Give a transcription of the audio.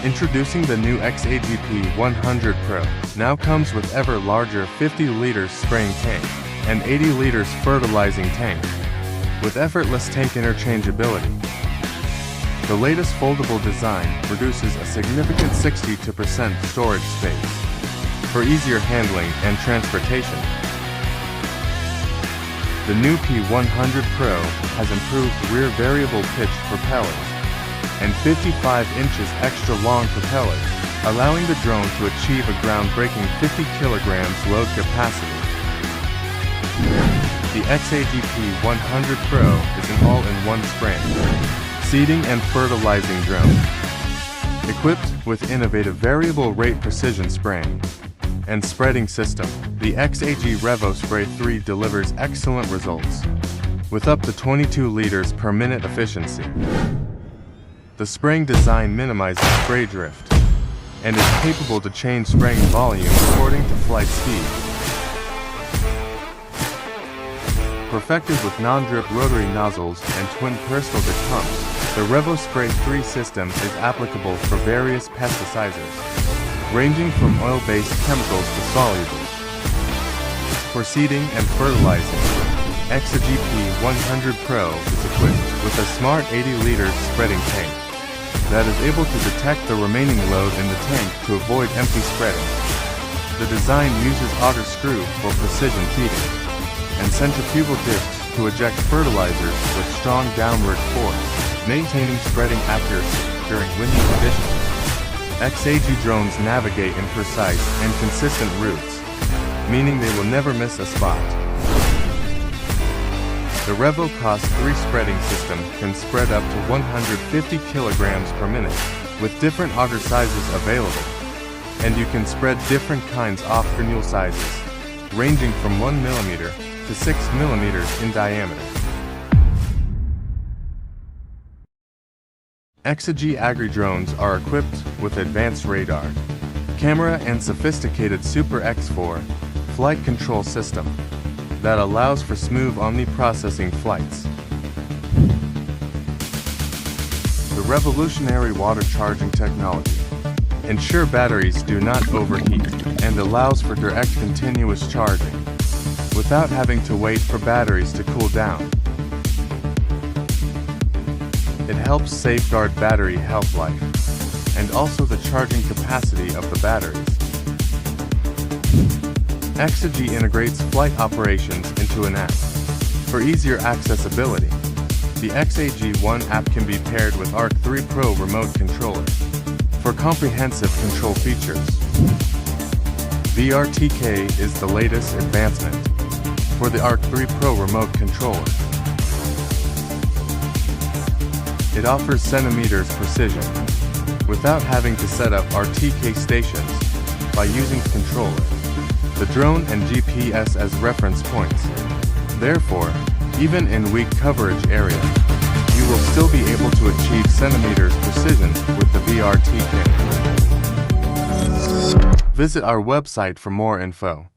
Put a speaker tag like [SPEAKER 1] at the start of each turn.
[SPEAKER 1] Introducing the new XAG P100 Pro, now comes with ever larger 50 liters spraying tank and 80 liters fertilizing tank, with effortless tank interchangeability. The latest foldable design reduces a significant 60% storage space for easier handling and transportation. The new P100 Pro has improved rear variable pitch propellers and 55 inches extra long propellers, allowing the drone to achieve a groundbreaking 50 kilograms load capacity. The XAG P100 Pro is an all-in-one spraying, seeding and fertilizing drone. Equipped with innovative variable rate precision spraying and spreading system, the XAG RevoSpray 3 delivers excellent results, with up to 22 liters per minute efficiency. The spraying design minimizes spray drift and is capable to change spraying volume according to flight speed. Perfected with non-drip rotary nozzles and twin peristaltic pumps, the RevoSpray 3 system is applicable for various pesticizers, ranging from oil-based chemicals to solubles. For seeding and fertilizing, XAG P100 Pro is equipped with a smart 80 liters spreading tank that is able to detect the remaining load in the tank to avoid empty spreading. The design uses auger screw for precision feeding and centrifugal discs to eject fertilizers with strong downward force, maintaining spreading accuracy during windy conditions. XAG drones navigate in precise and consistent routes, meaning they will never miss a spot. The RevoCost 3 spreading system can spread up to 150 kilograms per minute, with different auger sizes available, and you can spread different kinds off granule sizes, ranging from 1 millimeter to 6 millimeters in diameter. XAG Agri drones are equipped with advanced radar, camera and sophisticated Super X4 flight control system that allows for smooth omni-processing flights. The revolutionary water charging technology ensures batteries do not overheat and allows for direct continuous charging without having to wait for batteries to cool down. It helps safeguard battery health life and also the charging capacity of the batteries. XAG integrates flight operations into an app. For easier accessibility, the XAG One app can be paired with ARC 3 Pro remote controller for comprehensive control features. VRTK is the latest advancement for the ARC 3 Pro remote controller. It offers centimeters precision without having to set up RTK stations by using the controller, the drone and GPS as reference points. Therefore, even in weak coverage area, you will still be able to achieve centimeters precision with the VRTK. Visit our website for more info.